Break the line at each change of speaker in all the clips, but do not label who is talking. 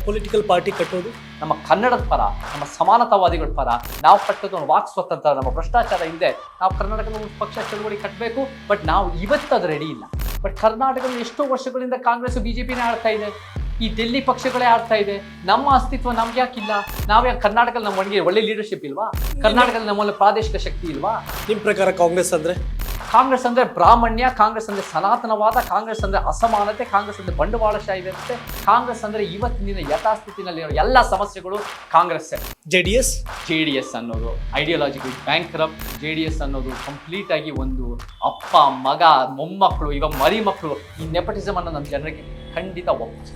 Political party ಕಟ್ಟೋದು?
ನಮ್ಮ ಕನ್ನಡದ ಪರ, ನಮ್ಮ ಸಮಾನತಾವಾದಿಗಳ ಪರ ನಾವು ಕಟ್ಟೋದು ನಮ್ಮ ವಾಕ್ ಸ್ವತಂತ್ರ, ನಮ್ಮ ಭ್ರಷ್ಟಾಚಾರ ಹಿಂದೆ ನಾವು ಕರ್ನಾಟಕದ ಒಂದು ಪಕ್ಷ ಚಳುವಳಿ ಕಟ್ಟಬೇಕು. ಬಟ್ ನಾವು ಇವತ್ತು ಅದು ರೆಡಿ ಇಲ್ಲ. ಬಟ್ ಕರ್ನಾಟಕದಲ್ಲಿ ಎಷ್ಟೋ ವರ್ಷಗಳಿಂದ ಕಾಂಗ್ರೆಸ್ ಬಿಜೆಪಿನೇ ಆಡ್ತಾ ಇದೆ, ಈ ಡೆಲ್ಲಿ ಪಕ್ಷಗಳೇ ಆಡ್ತಾ ಇದೆ. ನಮ್ಮ ಅಸ್ತಿತ್ವ ನಮ್ಗೆ ಯಾಕಿಲ್ಲ? ನಾವ್ಯಾಕೆ ಕರ್ನಾಟಕದಲ್ಲಿ ನಮ್ಮೊಳಗೆ ಒಳ್ಳೆ ಲೀಡರ್ಶಿಪ್ ಇಲ್ವಾ? ಕರ್ನಾಟಕದಲ್ಲಿ ನಮ್ಮಲ್ಲಿ ಪ್ರಾದೇಶಿಕ ಶಕ್ತಿ ಇಲ್ವಾ?
ನಿಮ್ಮ ಪ್ರಕಾರ ಕಾಂಗ್ರೆಸ್ ಅಂದ್ರೆ
ಬ್ರಾಹ್ಮಣ್ಯ, ಕಾಂಗ್ರೆಸ್ ಅಂದ್ರೆ ಸನಾತನವಾದ, ಕಾಂಗ್ರೆಸ್ ಅಂದ್ರೆ ಅಸಮಾನತೆ, ಕಾಂಗ್ರೆಸ್ ಅಂದ್ರೆ ಬಂಡವಾಳಶಾಹಿ ವ್ಯವಸ್ಥೆ, ಕಾಂಗ್ರೆಸ್ ಅಂದ್ರೆ ಇವತ್ತಿನ ಯಥಾಸ್ಥಿತಿನಲ್ಲಿರೋ ಎಲ್ಲ ಸಮಸ್ಯೆಗಳು ಕಾಂಗ್ರೆಸ್. ಜೆಡಿಎಸ್ ಅನ್ನೋದು ಐಡಿಯಾಲಜಿಕಲ್ ಬ್ಯಾಂಕ್ರಪ್ಟ್. ಜೆಡಿಎಸ್ ಅನ್ನೋದು ಕಂಪ್ಲೀಟ್ ಆಗಿ ಒಂದು ಅಪ್ಪ ಮಗ ಮೊಮ್ಮಕ್ಕಳು ಇವಾಗ ಮರಿ ಮಕ್ಕಳು ಈ ನೆಪಟಿಸಮ್ ಅನ್ನು ನಮ್ಮ ಜನರಿಗೆ ಖಂಡಿತ ಒಪ್ಪಿಸಿ.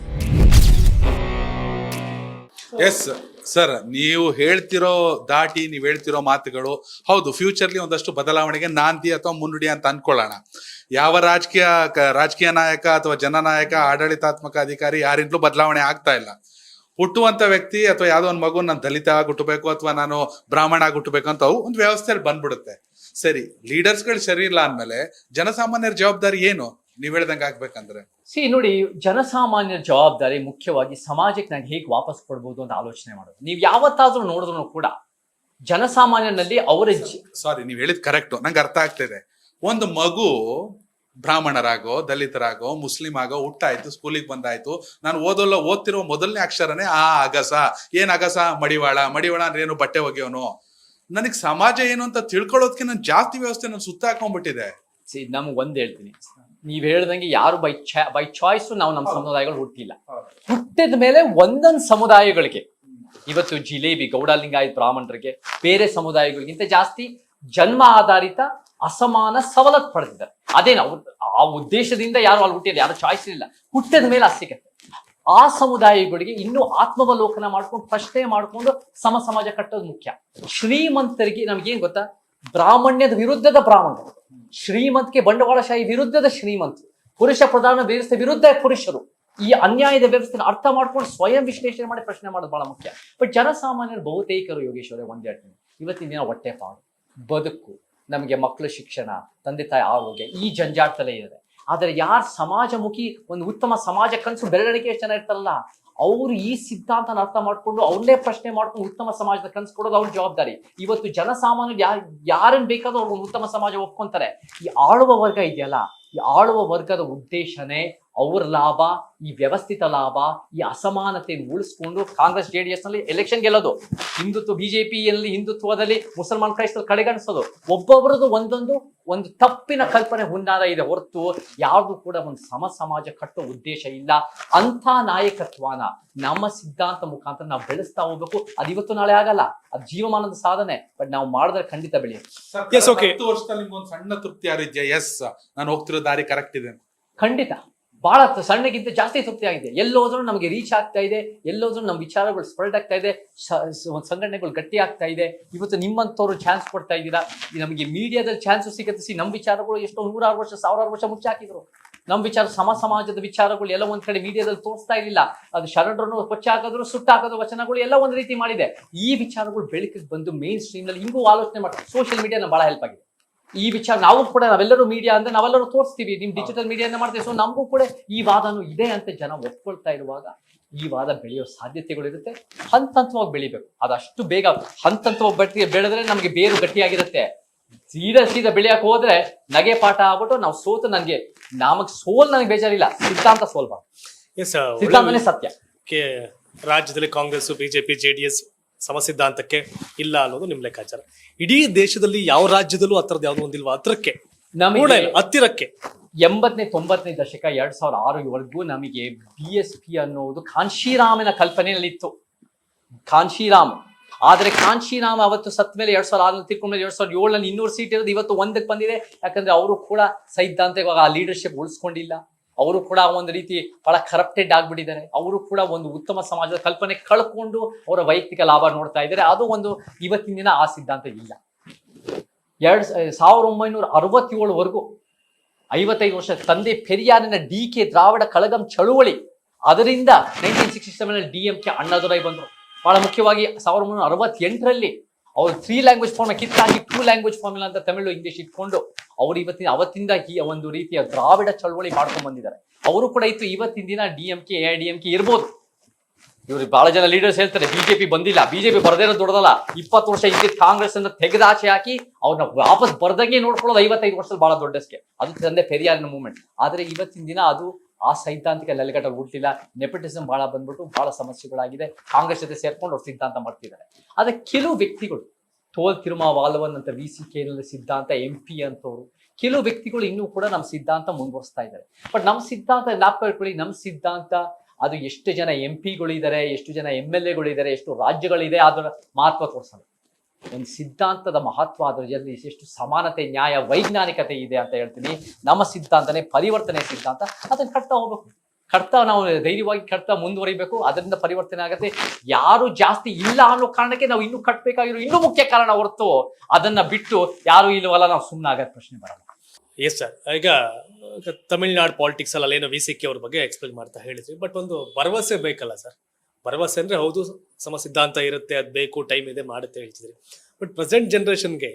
ಎಸ್ ಸರ್, ನೀವು ಹೇಳ್ತಿರೋ ದಾಟಿ, ನೀವು ಹೇಳ್ತಿರೋ ಮಾತುಗಳು ಹೌದು, ಫ್ಯೂಚರ್ಲಿ ಒಂದಷ್ಟು ಬದಲಾವಣೆಗೆ ನಾಂದಿ ಅಥವಾ ಮುನ್ನುಡಿ ಅಂತ ಅನ್ಕೊಳ್ಳೋಣ. ಯಾವ ರಾಜಕೀಯ ನಾಯಕ ಅಥವಾ ಜನನಾಯಕ, ಆಡಳಿತಾತ್ಮಕ ಅಧಿಕಾರಿ ಯಾರಿಂದಲೂ ಬದಲಾವಣೆ ಆಗ್ತಾ ಇಲ್ಲ. ಹುಟ್ಟುವಂತ ವ್ಯಕ್ತಿ ಅಥವಾ ಯಾವುದೋ ಒಂದು ಮಗು ನಾನು ದಲಿತ ಆಗಿ ಹುಟ್ಟಬೇಕು ಅಥವಾ ನಾನು ಬ್ರಾಹ್ಮಣ ಆಗಿ ಹುಟ್ಟಬೇಕು ಅಂತ ಒಂದು ವ್ಯವಸ್ಥೆಯಲ್ಲಿ ಬಂದ್ಬಿಡುತ್ತೆ. ಸರಿ, ಲೀಡರ್ಸ್ಗಳು ಸರಿ ಇಲ್ಲ ಅಂದ್ಮೇಲೆ ಜನಸಾಮಾನ್ಯರ ಜವಾಬ್ದಾರಿ ಏನು? ನೀವ್ ಹೇಳ್ದಂಗೆ ಆಗ್ಬೇಕಂದ್ರೆ
ನೋಡಿ, ಜನಸಾಮಾನ್ಯರ ಜವಾಬ್ದಾರಿ ಮುಖ್ಯವಾಗಿ ಸಮಾಜಕ್ಕೆ ನಾನು ಹೇಗೆ ವಾಪಸ್ ಕೊಡ್ಬೋದು ಅಂತ ಆಲೋಚನೆ ಮಾಡೋದು. ನೀವು ಯಾವತ್ತಾದ್ರೂ ನೋಡಿದ್ರು ಕೂಡ ಜನಸಾಮಾನ್ಯನಲ್ಲಿ ಅವರ
ಸಾರಿ, ನೀವ್ ಹೇಳಿದ್ ಕರೆಕ್ಟ್, ನಂಗೆ ಅರ್ಥ ಆಗ್ತಿದೆ. ಒಂದು ಮಗು ಬ್ರಾಹ್ಮಣರಾಗೋ, ದಲಿತರಾಗೋ, ಮುಸ್ಲಿಂ ಆಗೋ ಹುಟ್ಟಾಯ್ತು, ಸ್ಕೂಲಿಗೆ ಬಂದಾಯ್ತು, ನಾನು ಓದ್ತಿರೋ ಮೊದಲನೇ ಅಕ್ಷರನೇ ಅಗಸ. ಏನ್ ಅಗಸ? ಮಡಿವಾಳ ಅಂದ್ರೆ ಏನು? ಬಟ್ಟೆ ಒಗೆಯೋನು. ನನಗ್ ಸಮಾಜ ಏನು ಅಂತ ತಿಳ್ಕೊಳ್ಳೋದಕ್ಕೆ ನಾನು ಜಾಸ್ತಿ ವ್ಯವಸ್ಥೆ ನಾನು ಸುತ್ತ ಹಾಕೊಂಡ್ಬಿಟ್ಟಿದೆ.
ನಮ್ಗೆ ಒಂದ್ ಹೇಳ್ತೀನಿ, ನೀವ್ ಹೇಳ್ದಂಗೆ ಯಾರು ಬೈ ಚಾಯ್ಸ್ ನಾವು ನಮ್ಮ ಸಮುದಾಯಗಳು ಹುಟ್ಟಿಲ್ಲ. ಹುಟ್ಟಿದ ಮೇಲೆ ಒಂದೊಂದು ಸಮುದಾಯಗಳಿಗೆ ಇವತ್ತು ಜಿಲೇಬಿ ಗೌಡ ಲಿಂಗಾಯತ್ ಬ್ರಾಹ್ಮಣರಿಗೆ ಬೇರೆ ಸಮುದಾಯಗಳಿಗಿಂತ ಜಾಸ್ತಿ ಜನ್ಮ ಆಧಾರಿತ ಅಸಮಾನ ಸವಲತ್ತು ಪಡೆದಿದ್ದಾರೆ. ಅದೇನು ಆ ಉದ್ದೇಶದಿಂದ ಯಾರು ಅಲ್ಲಿ ಹುಟ್ಟಿಲ್ಲ, ಯಾರು ಚಾಯ್ಸ್ ಇಲ್ಲ, ಹುಟ್ಟಿದ ಮೇಲೆ ಸಿಗತ್ತೆ. ಆ ಸಮುದಾಯಗಳಿಗೆ ಇನ್ನೂ ಆತ್ಮಾವಲೋಕನ ಮಾಡ್ಕೊಂಡು ಪ್ರಶ್ನೆ ಮಾಡ್ಕೊಂಡು ಸಮಾಜ ಕಟ್ಟೋದು ಮುಖ್ಯ. ಶ್ರೀಮಂತರಿಗೆ ನಮ್ಗೇನ್ ಗೊತ್ತಾ, ಬ್ರಾಹ್ಮಣ್ಯದ ವಿರುದ್ಧದ ಬ್ರಾಹ್ಮಣರು, ಶ್ರೀಮಂತಿಕೆ ಬಂಡವಾಳಶಾಹಿ ವಿರುದ್ಧದ ಶ್ರೀಮಂತರು, ಪುರುಷ ಪ್ರಧಾನ ವ್ಯವಸ್ಥೆ ವಿರುದ್ಧ ಪುರುಷರು. ಈ ಅನ್ಯಾಯದ ವ್ಯವಸ್ಥೆನ ಅರ್ಥ ಮಾಡ್ಕೊಂಡು ಸ್ವಯಂ ವಿಶ್ಲೇಷಣೆ ಮಾಡಿ ಪ್ರಶ್ನೆ ಮಾಡೋದು ಬಹಳ ಮುಖ್ಯ. ಬಟ್ ಜನಸಾಮಾನ್ಯರು ಬಹುತೇಕರು ಯೋಗೇಶ್ವರೇ ಒಂದ್ ಹೇಳ್ತೀನಿ, ಇವತ್ತಿನ ದಿನ ಹೊಟ್ಟೆ ಪಾಡು, ಬದುಕು, ನಮಗೆ ಮಕ್ಕಳ ಶಿಕ್ಷಣ, ತಂದೆ ತಾಯಿ ಆರೋಗ್ಯ, ಈ ಜಂಜಾಟದಲ್ಲೇ ಇದೆ. ಆದರೆ ಯಾರು ಸಮಾಜಮುಖಿ ಒಂದು ಉತ್ತಮ ಸಮಾಜ ಕನಸು ಬೆರಳಿಗೆ ಜನ ಇರ್ತಾರಲ್ಲ, ಅವರು ಈ ಸಿದ್ಧಾಂತನ ಅರ್ಥ ಮಾಡ್ಕೊಂಡು ಅವ್ರನ್ನೇ ಪ್ರಶ್ನೆ ಮಾಡ್ಕೊಂಡು ಉತ್ತಮ ಸಮಾಜದ ಕನಸು ಕೊಡೋದು ಅವ್ರ ಜವಾಬ್ದಾರಿ. ಇವತ್ತು ಜನಸಾಮಾನ್ಯರು ಯಾರನ್ನ ಬೇಕಾದ್ರೂ ಅವ್ರು ಉತ್ತಮ ಸಮಾಜ ಒಪ್ಕೊಂತಾರೆ. ಈ ಆಳುವ ವರ್ಗ ಇದೆಯಲ್ಲ, ಈ ಆಳುವ ವರ್ಗದ ಉದ್ದೇಶನೇ ಅವ್ರ ಲಾಭ, ಈ ವ್ಯವಸ್ಥಿತ ಲಾಭ, ಈ ಅಸಮಾನತೆಯನ್ನು ಉಳಿಸ್ಕೊಂಡು ಕಾಂಗ್ರೆಸ್ ಜೆಡಿಎಸ್ ನಲ್ಲಿ ಎಲೆಕ್ಷನ್ ಗೆಲ್ಲೋದು, ಹಿಂದುತ್ವ ಬಿಜೆಪಿಯಲ್ಲಿ ಹಿಂದುತ್ವದಲ್ಲಿ ಮುಸಲ್ಮಾನ್ ಕ್ರೈಸ್ತರು ಕಡೆಗಣಿಸೋದು. ಒಬ್ಬೊಬ್ಬರದು ಒಂದು ತಪ್ಪಿನ ಕಲ್ಪನೆ ಹುನ್ನಾರ ಇದೆ ಹೊರತು ಯಾವ್ದು ಕೂಡ ಒಂದು ಸಮಾಜ ಕಟ್ಟೋ ಉದ್ದೇಶ ಇಲ್ಲ. ಅಂಥ ನಾಯಕತ್ವನ ನಮ್ಮ ಸಿದ್ಧಾಂತ ಮುಖಾಂತರ ನಾವು ಬೆಳೆಸ್ತಾ ಹೋಗ್ಬೇಕು. ಅದು ಇವತ್ತು ನಾಳೆ ಆಗಲ್ಲ, ಅದು ಜೀವಮಾನದ ಸಾಧನೆ. ಬಟ್ ನಾವು ಮಾಡಿದ್ರೆ ಖಂಡಿತ ಬೆಳೆಯುತ್ತೆ.
10 ವರ್ಷದಲ್ಲಿ ನಿಮ್ಗೊಂದು ಸಣ್ಣ ತೃಪ್ತಿ ಯಾರಿದ್ಯಾ? ಎಸ್, ನಾನು ಹೋಗ್ತಿರೋ ದಾರಿ ಕರೆಕ್ಟ್ ಇದೆ.
ಖಂಡಿತ ಬಹಳ ಸಣ್ಣಗಿಂತ ಜಾಸ್ತಿ ತೃಪ್ತಿ ಆಗಿದೆ. ಎಲ್ಲೋದ್ರೂ ನಮಗೆ ರೀಚ್ ಆಗ್ತಾ ಇದೆ, ಎಲ್ಲೋದ್ರೂ ನಮ್ಮ ವಿಚಾರಗಳು ಸ್ಪ್ರೆಡ್ ಆಗ್ತಾ ಇದೆ, ಸಂಘಟನೆಗಳು ಗಟ್ಟಿ ಆಗ್ತಾ ಇದೆ. ಇವತ್ತು ನಿಮ್ಮಂಥವ್ರು ಚಾನ್ಸ್ ಕೊಡ್ತಾ ಇದ್ದೀರಾ, ನಮಗೆ ಮೀಡಿಯಾದಲ್ಲಿ ಚಾನ್ಸ್ ಸಿಗುತ್ತೆ. ನಮ್ಮ ವಿಚಾರಗಳು ಎಷ್ಟೋ 100 ವರ್ಷ 1000 ವರ್ಷ ಮುಚ್ಚಿ ಹಾಕಿದ್ರು. ನಮ್ಮ ವಿಚಾರ ಸಮಾಜದ ವಿಚಾರಗಳು ಎಲ್ಲ ಒಂದ್ ಕಡೆ ಮೀಡಿಯಾದಲ್ಲಿ ತೋರಿಸ್ತಾ ಇರಲಿಲ್ಲ. ಅದು ಶರಣರನ್ನು ಕೊಚ್ಚಿ ಹಾಕಿದ್ರು, ಸುಟ್ಟಾಕೋದು ವಚನಗಳು ಎಲ್ಲ ಒಂದ್ ರೀತಿ ಮಾಡಿದೆ. ಈ ವಿಚಾರಗಳು ಬೆಳಕಿಗೆ ಬಂದು ಮೇನ್ ಸ್ಟ್ರೀಮ್ ನಲ್ಲಿ ಹಿಂಗೂ ಆಲೋಚನೆ ಮಾಡ್ತಾರೆ. ಸೋಷಿಯಲ್ ಮೀಡಿಯಾನ ಬಹಳ ಹೆಲ್ಪ್ ಆಗಿದೆ ಈ ವಿಚಾರ. ನಾವು ಕೂಡ ನಾವೆಲ್ಲರೂ ಮೀಡಿಯಾ ಅಂದ್ರೆ ನಾವೆಲ್ಲರೂ ತೋರಿಸ್ತೀವಿ, ನಿಮ್ ಡಿಜಿಟಲ್ ಮೀಡಿಯಾನ ಮಾಡ್ತೀವಿ. ಸೊ ನಮಗೂ ಕೂಡ ಈ ವಾದನೂ ಇದೆ ಅಂತ ಜನ ಒಪ್ಕೊಳ್ತಾ ಇರುವಾಗ ಈ ವಾದ ಬೆಳೆಯೋ ಸಾಧ್ಯತೆಗಳು ಇರುತ್ತೆ. ಹಂತವಾಗಿ ಬೆಳಿಬೇಕು. ಅದಷ್ಟು ಬೇಗ ಹಂತವಾಗಿ ಬೆಳೆದ್ರೆ ನಮಗೆ ಬೇರು ಗಟ್ಟಿಯಾಗಿರುತ್ತೆ. ಸೀದಾ ಬೆಳೆಯಕ್ಕೆ ಹೋದ್ರೆ ನಗೆ ಪಾಠ ಆಗ್ಬಿಟ್ಟು ನಾವು ಸೋತು ನನಗೆ ಬೇಜಾರಿಲ್ಲ, ಸಿದ್ಧಾಂತ ಸೋಲ್ಬಾರ್ದು. ಸಿದ್ಧಾಂತನೇ ಸತ್ಯ.
ರಾಜ್ಯದಲ್ಲಿ ಕಾಂಗ್ರೆಸ್, ಬಿಜೆಪಿ, ಜೆಡಿಎಸ್ ಸಮಸಿದ್ಧಾಂತಕ್ಕೆ ಇಲ್ಲ ಅನ್ನೋದು ನಿಮ್ ಲೆಕ್ಕಾಚಾರ. ಇಡೀ ದೇಶದಲ್ಲಿ ಯಾವ ರಾಜ್ಯದಲ್ಲೂ ಹತ್ತಿರದ ಯಾವ್ದು ಒಂದಿಲ್ವಾ? ಹತ್ತಿರಕ್ಕೆ
80ನೇ 90ನೇ ದಶಕ 2006 ನಮಗೆ BSP ಅನ್ನೋದು ಕಾಂಶಿರಾಮನ ಕಲ್ಪನೆಯಲ್ಲಿತ್ತು. ಕಾಂಶಿರಾಮ್. ಆದ್ರೆ ಕಾಂಶಿರಾಮ್ ಅವತ್ತು ಸತ್ ಮೇಲೆ 2006 ತಿಳ್ಕೊಂಡ್ಮೇಲೆ 2007 200 ಸೀಟ್ ಇರೋದು ಇವತ್ತು 1ಕ್ಕೆ ಬಂದಿದೆ. ಯಾಕಂದ್ರೆ ಅವರು ಕೂಡ ಸೈದ್ಧಾಂತಿಕವಾಗಿ ಆ ಲೀಡರ್ಶಿಪ್ ಉಳಿಸ್ಕೊಂಡಿಲ್ಲ. ಅವರು ಕೂಡ ಒಂದು ರೀತಿ ಬಹಳ ಕರಪ್ಟೆಡ್ ಆಗ್ಬಿಟ್ಟಿದ್ದಾರೆ. ಅವರು ಕೂಡ ಒಂದು ಉತ್ತಮ ಸಮಾಜದ ಕಲ್ಪನೆ ಕಳ್ಕೊಂಡು ಅವರ ವೈಯಕ್ತಿಕ ಲಾಭ ನೋಡ್ತಾ ಇದ್ದಾರೆ. ಅದು ಒಂದು ಇವತ್ತಿನ ದಿನ ಆ ಸಿದ್ಧಾಂತ ಇಲ್ಲ. 1967 55 ವರ್ಷ ತಂದೆ ಪೆರಿಯಾರಿನ DK ದ್ರಾವಿಡ ಕಳಗಂ ಚಳುವಳಿ, ಅದರಿಂದ 1967 DMK ಅಣ್ಣಾದುರೈ ಬಂದರು. ಬಹಳ ಮುಖ್ಯವಾಗಿ 1968 ಅವ್ರು 3 ಲ್ಯಾಂಗ್ವೇಜ್ ಫಾರ್ಮ್ ಕಿತ್ತಾಗಿ 2 ಲ್ಯಾಂಗ್ವೇಜ್ ಫಾರ್ಮುಲಾ ಅಂತ ತಮಿಳು ಇಂಗ್ಲಿಷ್ ಇಟ್ಕೊಂಡು ಅವರು ಅವತ್ತಿಂದ ಒಂದು ರೀತಿಯ ದ್ರಾವಿಡ ಚಳವಳಿ ಮಾಡ್ಕೊಂಡು ಬಂದಿದ್ದಾರೆ. ಅವರು ಕೂಡ ಇವತ್ತಿನ ದಿನ DMK AIDMK ಇರ್ಬೋದು. ಇವ್ರು ಬಹಳ ಜನ ಲೀಡರ್ಸ್ ಹೇಳ್ತಾರೆ ಬಿಜೆಪಿ ಬಂದಿಲ್ಲ, ಬಿಜೆಪಿ ಬರ್ದೇ ಇರೋದು ದೊಡ್ಡದಲ್ಲ. 20 ವರ್ಷ ಇದ್ದಿದ್ದ ಕಾಂಗ್ರೆಸ್ ಅನ್ನ ತೆಗೆದಾಚೆ ಹಾಕಿ ಅವ್ರನ್ನ ವಾಪಸ್ ಬರ್ದಂಗೆ ನೋಡ್ಕೊಳ್ಳೋದು 55 ವರ್ಷದಲ್ಲಿ ಬಹಳ ದೊಡ್ಡಸ್ಕೆ. ಅದು ತಂದೆ ಪೆರಿಯಾರಿನ ಮೂವ್ಮೆಂಟ್. ಆದ್ರೆ ಇವತ್ತಿನ ದಿನ ಅದು ಆ ಸೈದ್ಧಾಂತಿಕ ನೆಲೆಗಟ್ಟಲ್ಲಿ ಹುಟ್ಟಿಲ್ಲ. ನೆಪಟಿಸಮ್ ಬಹಳ ಬಂದ್ಬಿಟ್ಟು ಬಹಳ ಸಮಸ್ಯೆಗಳಾಗಿದೆ. ಕಾಂಗ್ರೆಸ್ ಜೊತೆ ಸೇರ್ಕೊಂಡು ಅವ್ರು ಸಿದ್ಧಾಂತ ಮಾಡ್ತಿದ್ದಾರೆ. ಆದ್ರೆ ಕೆಲವು ವ್ಯಕ್ತಿಗಳು ತೋಲ್ ತಿರುಮಾವಾಲವನ್ ಅಂತ VCK ನಲ್ಲಿ ಸಿದ್ಧಾಂತ MP ಅಂತವ್ರು, ಕೆಲವು ವ್ಯಕ್ತಿಗಳು ಇನ್ನೂ ಕೂಡ ನಮ್ಮ ಸಿದ್ಧಾಂತ ಮುಂದುವರಿಸ್ತಾ ಇದ್ದಾರೆ. ಬಟ್ ನಮ್ಮ ಸಿದ್ಧಾಂತ ಜ್ಞಾಪಕಕೊಳ್ಳಿ, ನಮ್ಮ ಸಿದ್ಧಾಂತ ಅದು ಎಷ್ಟು ಜನ MP ಗಳಿದ್ದಾರೆ, ಎಷ್ಟು ಜನ MLA ಗಳಿದ್ದಾರೆ, ಎಷ್ಟು ರಾಜ್ಯಗಳಿದೆ, ಅದರ ಮಹತ್ವ ತೋರಿಸಲ್ಲ. ಒಂದು ಸಿದ್ಧಾಂತದ ಮಹತ್ವ, ಅದರ ಜೊತೆ ಎಷ್ಟು ಸಮಾನತೆ, ನ್ಯಾಯ, ವೈಜ್ಞಾನಿಕತೆ ಇದೆ ಅಂತ ಹೇಳ್ತೀನಿ. ನಮ್ಮ ಸಿದ್ಧಾಂತನೇ ಪರಿವರ್ತನೆ ಸಿದ್ಧಾಂತ. ಅದನ್ನ ಕಟ್ತಾ ಹೋಗ್ಬೇಕು, ಕಟ್ತಾ ನಾವು ಧೈರ್ಯವಾಗಿ ಕಟ್ತಾ ಮುಂದುವರಿಬೇಕು. ಅದರಿಂದ ಪರಿವರ್ತನೆ ಆಗುತ್ತೆ. ಯಾರು ಜಾಸ್ತಿ ಇಲ್ಲ ಅನ್ನೋ ಕಾರಣಕ್ಕೆ ನಾವು ಇನ್ನೂ ಕಟ್ಟಬೇಕಾಗಿರೋ ಇನ್ನೂ ಮುಖ್ಯ ಕಾರಣ ಹೊರತು ಅದನ್ನ ಬಿಟ್ಟು ಯಾರು ಇಲ್ಲವಲ್ಲ ನಾವು ಸುಮ್ಮನೆ ಆಗದ ಪ್ರಶ್ನೆ ಬರಲ್ಲ.
ಎಸ್ ಸರ್, ಈಗ ತಮಿಳ್ನಾಡು ಪಾಲಿಟಿಕ್ಸ್ ಅಲ್ಲಿ ಅಲ್ಲೇನೋ VCK ಅವ್ರ ಬಗ್ಗೆ ಎಕ್ಸ್ಪ್ಲೇನ್ ಮಾಡ್ತಾ ಹೇಳಿದ್ರಿ. ಬಟ್ ಒಂದು ಭರವಸೆ ಬೇಕಲ್ಲ ಸರ್. ಭರವಸೆ ಅಂದ್ರೆ ಹೌದು ಸಮ ಸಿದ್ಧಾಂತ ಇರುತ್ತೆ, ಅದು ಬೇಕು, ಟೈಮ್ ಇದೆ, ಮಾಡುತ್ತೆ ಹೇಳ್ತಿದ್ರಿ. ಬಟ್ ಪ್ರೆಸೆಂಟ್ ಜನರೇಷನ್ಗೆ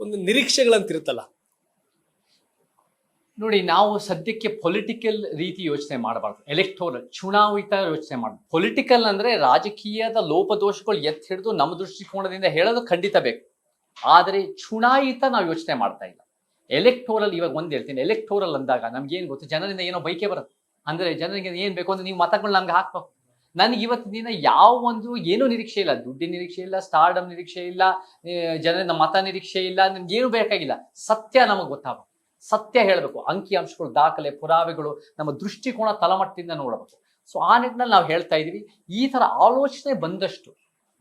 ಒಂದು ನಿರೀಕ್ಷೆಗಳಂತಿರುತ್ತಲ್ಲ.
ನೋಡಿ, ನಾವು ಸದ್ಯಕ್ಕೆ ಪೊಲಿಟಿಕಲ್ ರೀತಿ ಯೋಚನೆ ಮಾಡಬಾರ್ದು. ಎಲೆಕ್ಟೋರಲ್, ಚುನಾಯಿತ ಯೋಚನೆ ಮಾಡಬಾರ್ದು. ಪೊಲಿಟಿಕಲ್ ಅಂದ್ರೆ ರಾಜಕೀಯದ ಲೋಪದೋಷಗಳು ಎತ್ತಿ ಹಿಡಿದು ನಮ್ಮ ದೃಷ್ಟಿಕೋನದಿಂದ ಹೇಳೋದು ಖಂಡಿತ ಬೇಕು. ಆದರೆ ಚುನಾಯಿತ ನಾವು ಯೋಚನೆ ಮಾಡ್ತಾ ಇಲ್ಲ. ಎಲೆಕ್ಟೋರಲ್, ಇವಾಗ ಒಂದ್ ಹೇಳ್ತೀನಿ, ಎಲೆಕ್ಟೋರಲ್ ಅಂದಾಗ ನಮ್ಗೆ ಏನ್ ಗೊತ್ತು, ಜನರಿಂದ ಏನೋ ಬೈಕೆ ಬರುತ್ತೆ. ಅಂದ್ರೆ ಜನರಿಗೆ ಏನ್ ಬೇಕು ಅಂದ್ರೆ ನೀವು ಮತಗಳು ನಮ್ಗೆ ಹಾಕ್ಬೇಕು. ನನಗೆ ಇವತ್ತಿನ ದಿನ ಯಾವ ಒಂದು ಏನೂ ನಿರೀಕ್ಷೆ ಇಲ್ಲ, ದುಡ್ಡಿನ ನಿರೀಕ್ಷೆ ಇಲ್ಲ, ಸ್ಟಾರ್ಡಮ್ ನಿರೀಕ್ಷೆ ಇಲ್ಲ, ಜನರಿಂದ ಮತ ನಿರೀಕ್ಷೆ ಇಲ್ಲ, ನಮ್ಗೆ ಏನು ಬೇಕಾಗಿಲ್ಲ. ಸತ್ಯ ನಮಗೆ ಗೊತ್ತಾಗಬೇಕು, ಸತ್ಯ ಹೇಳಬೇಕು, ಅಂಕಿ ಅಂಶಗಳು, ದಾಖಲೆ, ಪುರಾವೆಗಳು, ನಮ್ಮ ದೃಷ್ಟಿಕೋನ ತಳಮಟ್ಟದಿಂದ ನೋಡಬೇಕು. ಸೊ ಆ ನಿಟ್ಟಿನಲ್ಲಿ ನಾವು ಹೇಳ್ತಾ ಇದೀವಿ. ಈ ತರ ಆಲೋಚನೆ ಬಂದಷ್ಟು,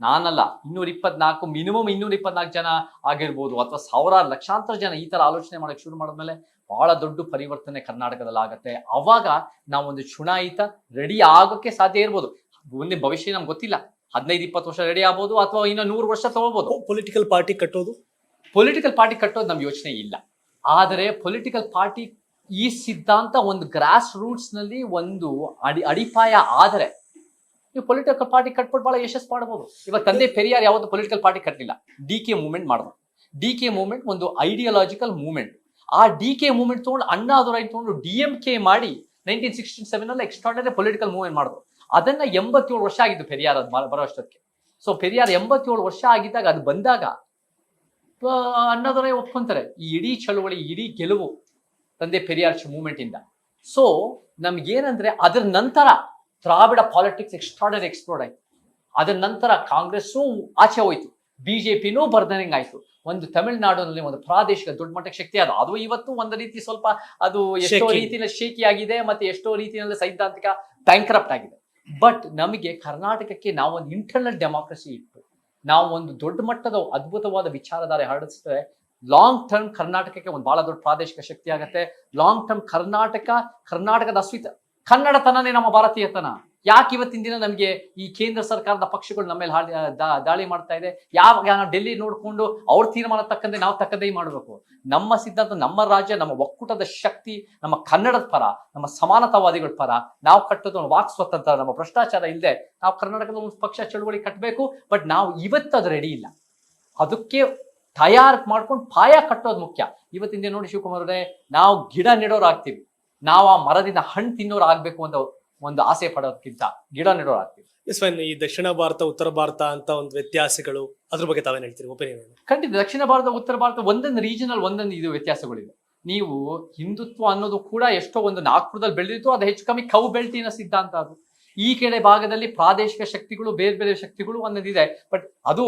ನಾನಲ್ಲ, 224 ಮಿನಿಮಮ್ 224 ಜನ ಆಗಿರ್ಬೋದು, ಅಥವಾ ಸಾವಿರಾರು ಲಕ್ಷಾಂತರ ಜನ ಈ ತರ ಆಲೋಚನೆ ಮಾಡಕ್ಕೆ ಶುರು ಮಾಡಿದ್ಮೇಲೆ ಬಹಳ ದೊಡ್ಡ ಪರಿವರ್ತನೆ ಕರ್ನಾಟಕದಲ್ಲಿ ಆಗತ್ತೆ. ಅವಾಗ ನಾವೊಂದು ಚುನಾಯಿತ ರೆಡಿ ಆಗೋಕ್ಕೆ ಸಾಧ್ಯ ಇರ್ಬೋದು. ಮುಂದಿನ ಭವಿಷ್ಯ ನಮ್ಗೆ ಗೊತ್ತಿಲ್ಲ, 15-20 ವರ್ಷ ರೆಡಿ ಆಗ್ಬೋದು, ಅಥವಾ ಇನ್ನು 100 ವರ್ಷ ತಗೋಬಹುದು.
ಪೊಲಿಟಿಕಲ್ ಪಾರ್ಟಿ ಕಟ್ಟೋದು
ನಮ್ ಯೋಚನೆ ಇಲ್ಲ. ಆದರೆ ಪೊಲಿಟಿಕಲ್ ಪಾರ್ಟಿ ಈ ಸಿದ್ಧಾಂತ ಒಂದು ಗ್ರಾಸ್ ರೂಟ್ಸ್ ನಲ್ಲಿ ಒಂದು ಅಡಿಪಾಯ ಆದರೆ ನೀವು ಪೊಲಿಟಿಕಲ್ ಪಾರ್ಟಿ ಕಟ್ಬಿಟ್ಟು ಬಹಳ ಯಶಸ್ಸು ಮಾಡಬಹುದು. ಇವಾಗ ತಂದೆ ಪೆರಿಯಾರ್ ಯಾವತ್ತು ಪೊಲಿಟಿಕಲ್ ಪಾರ್ಟಿ ಕಟ್ಟಲಿಲ್ಲ, DK ಮೂವ್ಮೆಂಟ್ ಮಾಡಿದ್ರು. DK ಮೂವ್ಮೆಂಟ್ ಒಂದು ಐಡಿಯಾಲಜಿಕಲ್ ಮೂವ್ಮೆಂಟ್. ಆ DK ಮೂವ್ಮೆಂಟ್ ತಗೊಂಡು ಅಣ್ಣಾದುರೈ ತಗೊಂಡು DMK ಮಾಡಿ 1967 ಅಲ್ಲಿ ಎಕ್ಸ್ಟ್ರಾರ್ಡಿನರಿ ಪೊಲಿಟಿಕಲ್ ಮೂವ್ಮೆಂಟ್ ಮಾಡಿದ್ರು. ಅದನ್ನ 87 ವರ್ಷ ಆಗಿದ್ದು ಪೆರಿಯಾರ್ ಬರೋ ಅಷ್ಟೊತ್ತಿಗೆ. ಸೊ ಪೆರಿಯಾರ್ 87 ವರ್ಷ ಆಗಿದ್ದಾಗ ಅದು ಬಂದಾಗ ಅಣ್ಣಾದುರೈ ಒಪ್ಕೊಂತಾರೆ. ಈ ಇಡೀ ಚಳುವಳಿ, ಇಡೀ ಗೆಲುವು ತಂದೆ ಪೆರಿಯಾರ್ ಮೂವ್ಮೆಂಟ್ ಇಂದ. ಸೊ ನಮ್ಗೇನಂದ್ರೆ ಅದರ ನಂತರ ದ್ರಾವಿಡ ಪಾಲಿಟಿಕ್ಸ್ ಎಕ್ಸ್ಟ್ರಾರ್ಡಿನರಿ ಎಕ್ಸ್ಪ್ಲೋರ್ಡ್ ಆಯ್ತು. ಅದರ ನಂತರ ಕಾಂಗ್ರೆಸ್ಸು ಆಚೆ ಹೋಯ್ತು, BJPನೂ ಬರ್ದನಿಂಗ್ ಆಯ್ತು. ಒಂದು ತಮಿಳುನಾಡಿನಲ್ಲಿ ಒಂದು ಪ್ರಾದೇಶಿಕ ದೊಡ್ಡ ಮಟ್ಟಕ್ಕೆ ಶಕ್ತಿ ಅದು ಇವತ್ತು ಒಂದು ರೀತಿ ಸ್ವಲ್ಪ ಅದು ಎಷ್ಟೋ ರೀತಿಯಲ್ಲಿ ಶೇಕಿ ಆಗಿದೆ, ಮತ್ತೆ ಎಷ್ಟೋ ರೀತಿಯಲ್ಲಿ ಸೈದ್ಧಾಂತಿಕ ಬ್ಯಾಂಕ್ರಪ್ಟ್ ಆಗಿದೆ. ಬಟ್ ನಮಗೆ ಕರ್ನಾಟಕಕ್ಕೆ ನಾವು ಒಂದು ಇಂಟರ್ನಲ್ ಡೆಮಾಕ್ರಸಿ ಇಟ್ಟು ನಾವು ಒಂದು ದೊಡ್ಡ ಮಟ್ಟದ ಅದ್ಭುತವಾದ ವಿಚಾರಧಾರೆ ಹರಡಿಸಿದ್ರೆ ಲಾಂಗ್ ಟರ್ಮ್ ಕರ್ನಾಟಕಕ್ಕೆ ಒಂದು ಬಹಳ ದೊಡ್ಡ ಪ್ರಾದೇಶಿಕ ಶಕ್ತಿ ಆಗುತ್ತೆ. ಲಾಂಗ್ ಟರ್ಮ್ ಕರ್ನಾಟಕದ ಅಸ್ಮಿತೆ, ಕನ್ನಡತನನೇ ನಮ್ಮ ಭಾರತೀಯತನ. ಯಾಕೆ ಇವತ್ತಿನ ದಿನ ನಮಗೆ ಈ ಕೇಂದ್ರ ಸರ್ಕಾರದ ಪಕ್ಷಗಳು ನಮ್ಮ ಮೇಲೆ ದಾಳಿ ಮಾಡ್ತಾ ಇದೆ? ಯಾವಾಗ ನಾವು ಡೆಲ್ಲಿ ನೋಡ್ಕೊಂಡು ಅವ್ರ ತೀರ್ಮಾನ ತಕ್ಕಂತೆ ನಾವು ತಕ್ಕದೇ ಮಾಡಬೇಕು. ನಮ್ಮ ಸಿದ್ಧಾಂತ, ನಮ್ಮ ರಾಜ್ಯ, ನಮ್ಮ ಒಕ್ಕೂಟದ ಶಕ್ತಿ, ನಮ್ಮ ಕನ್ನಡದ ಪರ, ನಮ್ಮ ಸಮಾನತಾವಾದಿಗಳ ಪರ ನಾವು ಕಟ್ಟೋದು ವಾಕ್ ಸ್ವತಂತ್ರ, ನಮ್ಮ ಭ್ರಷ್ಟಾಚಾರ ಇಲ್ಲದೆ ನಾವು ಕರ್ನಾಟಕದ ಒಂದು ಪಕ್ಷ ಚಳುವಳಿ ಕಟ್ಟಬೇಕು. ಬಟ್ ನಾವು ಇವತ್ತು ಅದು ರೆಡಿ ಇಲ್ಲ. ಅದಕ್ಕೆ ತಯಾರು ಮಾಡ್ಕೊಂಡು ಪಾಯ ಕಟ್ಟೋದು ಮುಖ್ಯ. ಇವತ್ತಿನ ದಿನ ನೋಡಿ ಶಿವಕುಮಾರ್ ಅವರೇ, ನಾವು ಗಿಡ ನೆಡೋರು ಆಗ್ತೀವಿ, ನಾವು ಆ ಮರದಿಂದ ಹಣ್ಣು ತಿನ್ನೋರು ಆಗ್ಬೇಕು ಅಂತ ಒಂದು ಆಸೆ ಪಡೋದಕ್ಕಿಂತ ಗಿಡ ನೆಡೋರು ಆಗ್ತೀವಿ.
ಈ ದಕ್ಷಿಣ ಭಾರತ ಉತ್ತರ ಭಾರತ ಅಂತ ಒಂದು ವ್ಯತ್ಯಾಸಗಳು, ಅದ್ರ ಬಗ್ಗೆ ತಾವೇನ್ ಹೇಳ್ತೀರಿ, ಒಪಿನಿಯನ್?
ಖಂಡಿತ ದಕ್ಷಿಣ ಭಾರತ ಉತ್ತರ ಭಾರತ ಒಂದೊಂದು ರೀಜನಲ್ ಒಂದೊಂದು ಇದು ವ್ಯತ್ಯಾಸಗಳಿದೆ. ನೀವು ಹಿಂದುತ್ವ ಅನ್ನೋದು ಕೂಡ ಎಷ್ಟೋ ಒಂದು ನಾಗ್ಪುರದಲ್ಲಿ ಬೆಳೆದಿತ್ತು, ಅದು ಹೆಚ್ಚು ಕಮ್ಮಿ ಕೌ ಬೆಲ್ಟಿನ ಸಿದ್ಧಾಂತ. ಅದು ಈ ಕಡೆ ಭಾಗದಲ್ಲಿ ಪ್ರಾದೇಶಿಕ ಶಕ್ತಿಗಳು, ಬೇರೆ ಬೇರೆ ಶಕ್ತಿಗಳು ಒಂದೊಂದಿದೆ. ಬಟ್ ಅದು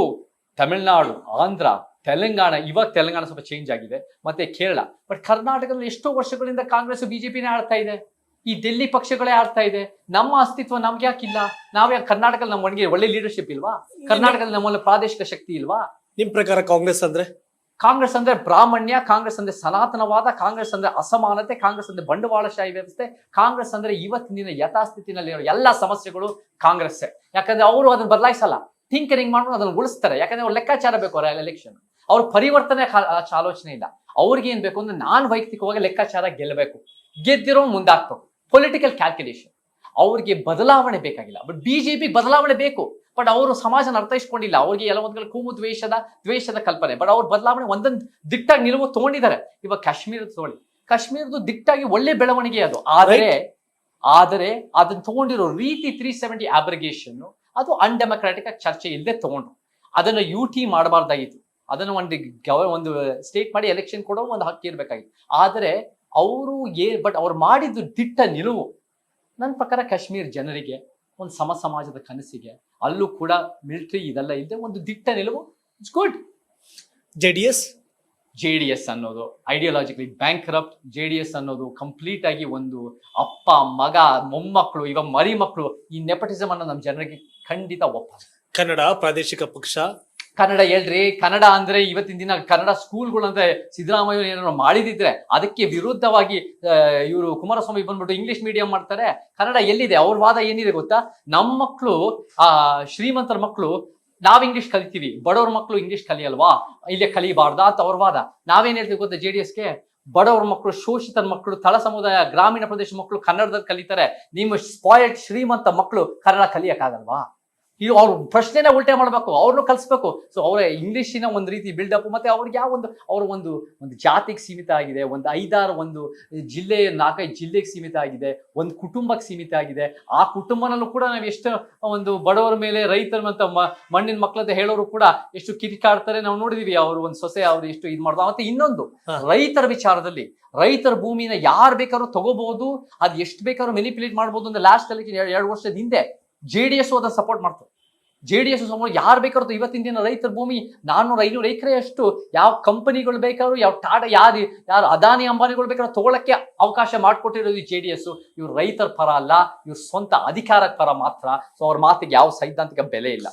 ತಮಿಳುನಾಡು, ಆಂಧ್ರ, ತೆಲಂಗಾಣ, ಇವಾಗ ತೆಲಂಗಾಣ ಸ್ವಲ್ಪ ಚೇಂಜ್ ಆಗಿದೆ, ಮತ್ತೆ ಕೇರಳ. ಬಟ್ ಕರ್ನಾಟಕದಲ್ಲಿ ಎಷ್ಟೋ ವರ್ಷಗಳಿಂದ ಕಾಂಗ್ರೆಸ್ BJPನೇ ಆಡ್ತಾ ಇದೆ, ಈ ಡೆಲ್ಲಿ ಪಕ್ಷಗಳೇ ಆಡ್ತಾ ಇದೆ. ನಮ್ಮ ಅಸ್ತಿತ್ವ ನಮ್ಗೆ ಯಾಕಿಲ್ಲ? ನಾವೇ ಕರ್ನಾಟಕದಲ್ಲಿ ನಮ್ಗೆ ಒಳ್ಳೆ ಲೀಡರ್ಶಿಪ್ ಇಲ್ವಾ? ಕರ್ನಾಟಕದಲ್ಲಿ ನಮ್ಮಲ್ಲಿ ಪ್ರಾದೇಶಿಕ ಶಕ್ತಿ ಇಲ್ವಾ?
ನಿಮ್ ಪ್ರಕಾರ ಕಾಂಗ್ರೆಸ್ ಅಂದ್ರೆ
ಬ್ರಾಹ್ಮಣ್ಯ, ಕಾಂಗ್ರೆಸ್ ಅಂದ್ರೆ ಸನಾತನವಾದ, ಕಾಂಗ್ರೆಸ್ ಅಂದ್ರೆ ಅಸಮಾನತೆ, ಕಾಂಗ್ರೆಸ್ ಅಂದ್ರೆ ಬಂಡವಾಳಶಾಹಿ ವ್ಯವಸ್ಥೆ, ಕಾಂಗ್ರೆಸ್ ಅಂದ್ರೆ ಇವತ್ತಿನ ದಿನ ಯಥಾಸ್ಥಿತಿನಲ್ಲಿ ಎಲ್ಲ ಸಮಸ್ಯೆಗಳು ಕಾಂಗ್ರೆಸ್. ಯಾಕಂದ್ರೆ ಅವರು ಅದನ್ನ ಬದಲಾಯಿಸಲ್ಲ, ಥಿಂಕರಿಂಗ್ ಮಾಡ್ಕೊಂಡು ಅದನ್ನು ಉಳಿಸ್ತಾರೆ. ಯಾಕಂದ್ರೆ ಅವ್ರು ಲೆಕ್ಕಾಚಾರ ಬೇಕು, ಅವರ ಎಲೆಕ್ಷನ್, ಅವ್ರ ಪರಿವರ್ತನೆ ಆಲೋಚನೆ ಇಲ್ಲ. ಅವ್ರಿಗೆ ಏನ್ ಬೇಕು ಅಂದ್ರೆ ನಾನು ವೈಯಕ್ತಿಕವಾಗಿ ಲೆಕ್ಕಾಚಾರ ಗೆಲ್ಲಬೇಕು, ಗೆದ್ದಿರೋ ಮುಂದಾಕ್ಬೇಕು, ಪೊಲಿಟಿಕಲ್ ಕ್ಯಾಲ್ಕುಲೇಷನ್. ಅವ್ರಿಗೆ ಬದಲಾವಣೆ ಬೇಕಾಗಿಲ್ಲ. ಬಟ್ BJP ಬದಲಾವಣೆ ಬೇಕು, ಬಟ್ ಅವರು ಸಮಾಜನ ಅರ್ಥೈಸ್ಕೊಂಡಿಲ್ಲ. ಅವ್ರಿಗೆ ಎಲ್ಲ ಒಂದ್ ಕೂಮು ದ್ವೇಷದ ಕಲ್ಪನೆ. ಬಟ್ ಅವ್ರ ಬದಲಾವಣೆ ಒಂದೊಂದು ದಿಟ್ಟಾಗಿ ನಿಲುವು ತಗೊಂಡಿದ್ದಾರೆ. ಇವಾಗ ಕಾಶ್ಮೀರದ ತಗೊಳ್ಳಿ, ಕಾಶ್ಮೀರದ ದಿಟ್ಟಾಗಿ ಒಳ್ಳೆ ಬೆಳವಣಿಗೆ ಅದು. ಆದರೆ ಆದರೆ ಅದನ್ನ ತಗೊಂಡಿರೋ ರೀತಿ 370 ಅಬ್ರಿಗೇಷನ್ ಅದು ಅನ್ಡೆಮೊಕ್ರಾಟಿಕ್ ಆಗಿ ಚರ್ಚೆ ಇಲ್ಲದೆ ತಗೊಂಡ್ರು. ಅದನ್ನ UT ಮಾಡಬಾರ್ದಾಗಿತ್ತು. ಅದನ್ನು ಒಂದು ಸ್ಟೇಟ್ ಮಾಡಿ ಎಲೆಕ್ಷನ್ ಕೊಡೋ ಒಂದು ಹಕ್ಕು ಇರ್ಬೇಕಾಗಿತ್ತು. ಆದರೆ ಅವರು ಬಟ್ ಅವ್ರು ಮಾಡಿದ್ದು ದಿಟ್ಟ ನಿಲುವು ನನ್ನ ಪ್ರಕಾರ ಕಾಶ್ಮೀರ್ ಜನರಿಗೆ, ಒಂದು ಸಮಾಜದ ಕನಸಿಗೆ, ಅಲ್ಲೂ ಕೂಡ ಮಿಲಿಟರಿ ಇದೆಲ್ಲ ಇಲ್ಲದೆ ಒಂದು ದಿಟ್ಟ ನಿಲುವು. It's good. JDS ಅನ್ನೋದು ಐಡಿಯಾಲಜಿಕಲಿ ಬ್ಯಾಂಕ್ರಪ್ಟ್. JDS ಅನ್ನೋದು ಕಂಪ್ಲೀಟ್ ಆಗಿ ಒಂದು ಅಪ್ಪ ಮಗ ಮೊಮ್ಮಕ್ಕಳು ಇವಾಗ ಮರಿ ಮಕ್ಕಳು ಈ ನೆಪಟಿಸಮ್ ಅನ್ನು ನಮ್ಮ ಜನರಿಗೆ ಖಂಡಿತ ಒಪ್ಪಲ್ಲ.
ಕನ್ನಡ ಪ್ರಾದೇಶಿಕ ಪಕ್ಷ,
ಕನ್ನಡ ಹೇಳ್ರಿ. ಕನ್ನಡ ಅಂದ್ರೆ ಇವತ್ತಿನ ದಿನ ಕನ್ನಡ ಸ್ಕೂಲ್ಗಳು ಅಂತ ಸಿದ್ದರಾಮಯ್ಯ ಏನಾದ್ರು ಮಾಡಿದಿದ್ರೆ ಅದಕ್ಕೆ ವಿರುದ್ಧವಾಗಿ ಇವರು ಕುಮಾರಸ್ವಾಮಿ ಬಂದ್ಬಿಟ್ಟು ಇಂಗ್ಲಿಷ್ ಮೀಡಿಯಂ ಮಾಡ್ತಾರೆ. ಕನ್ನಡ ಎಲ್ಲಿದೆ? ಅವ್ರ ವಾದ ಏನಿದೆ ಗೊತ್ತಾ? ನಮ್ಮ ಮಕ್ಕಳು ಶ್ರೀಮಂತರ ಮಕ್ಕಳು ನಾವ್ ಇಂಗ್ಲಿಷ್ ಕಲಿತೀವಿ, ಬಡವ್ರ ಮಕ್ಕಳು ಇಂಗ್ಲಿಷ್ ಕಲಿಯಲ್ವಾ, ಇಲ್ಲೇ ಕಲಿಬಾರ್ದಾ ಅಂತ ಅವ್ರ ವಾದ. ನಾವೇನ್ ಹೇಳ್ತೀವಿ ಗೊತ್ತಾ JDSಗೆ? ಬಡವ್ರ ಮಕ್ಕಳು, ಶೋಷಿತರ ಮಕ್ಕಳು, ತಳ ಸಮುದಾಯ, ಗ್ರಾಮೀಣ ಪ್ರದೇಶ ಮಕ್ಕಳು ಕನ್ನಡದಲ್ಲಿ ಕಲಿತಾರೆ. ನಿಮ್ಮ ಸ್ಪಾಯ್ಲ್ಡ್ ಶ್ರೀಮಂತ ಮಕ್ಕಳು ಕನ್ನಡ ಕಲಿಯಕ್ಕಾಗಲ್ವಾ? ಇದು ಅವ್ರ ಪ್ರಶ್ನೆನ ಉಲ್ಟೆ ಮಾಡ್ಬೇಕು, ಅವ್ರನ್ನು ಕಲಿಸ್ಬೇಕು. ಸೊ ಅವರ ಇಂಗ್ಲಿಷಿನ ಒಂದು ರೀತಿ ಬಿಲ್ಡಪ್, ಮತ್ತೆ ಅವ್ರಿಗೆ ಯಾವ ಅವ್ರ ಒಂದು ಜಾತಿಗೆ ಸೀಮಿತ ಆಗಿದೆ, ಒಂದು 5-6 ಒಂದು ಜಿಲ್ಲೆ 4-5 ಜಿಲ್ಲೆಗೆ ಸೀಮಿತ ಆಗಿದೆ, ಒಂದು ಕುಟುಂಬಕ್ಕೆ ಸೀಮಿತ ಆಗಿದೆ. ಆ ಕುಟುಂಬನಲ್ಲೂ ಕೂಡ ನಾವು ಎಷ್ಟು ಒಂದು ಬಡವರ ಮೇಲೆ ರೈತರ ಅಂತ ಮಣ್ಣಿನ ಮಕ್ಕಳಂತ ಹೇಳೋರು ಕೂಡ ಎಷ್ಟು ಕಿರಿಕಾಡ್ತಾರೆ ನಾವು ನೋಡಿದೀವಿ. ಅವರು ಒಂದು ಸೊಸೆ ಅವ್ರು ಎಷ್ಟು ಇದು ಮಾಡ್ತಾರೆ. ಮತ್ತೆ ಇನ್ನೊಂದು ರೈತರ ವಿಚಾರದಲ್ಲಿ, ರೈತರ ಭೂಮಿನ ಯಾರು ಬೇಕಾದ್ರೂ ತಗೋಬಹುದು, ಅದು ಎಷ್ಟು ಬೇಕಾದ್ರೂ ಮೆನಿಪ್ಯುಲೇಟ್ ಮಾಡ್ಬೋದು ಅಂತ ಲಾಸ್ಟ್ ಅಲ್ಲಿ 2 ವರ್ಷದ ಹಿಂದೆ JDS ಅದನ್ನ ಸಪೋರ್ಟ್ ಮಾಡ್ತಾರೆ. JDS ಯಾರು ಬೇಕಾದ್ರು ಇವತ್ತಿನ ದಿನ ರೈತರ ಭೂಮಿ 400-500 ಎಕರೆ ಅಷ್ಟು ಯಾವ ಕಂಪನಿಗಳು ಬೇಕಾದ್ರು, ಯಾವ ಟಾಟಾ ಯಾರು ಅದಾನಿ ಅಂಬಾನಿಗಳು ಬೇಕಾದ್ರೂ ತಗೊಳಕ್ಕೆ ಅವಕಾಶ ಮಾಡಿಕೊಟ್ಟಿರೋದು JDS. ಇವ್ರು ರೈತರ ಪರ ಅಲ್ಲ, ಇವ್ರ ಸ್ವಂತ ಅಧಿಕಾರದ ಪರ ಮಾತ್ರ. ಸೊ ಅವ್ರ ಮಾತಿಗೆ ಯಾವ ಸೈದ್ಧಾಂತಿಕ ಬೆಲೆ ಇಲ್ಲ.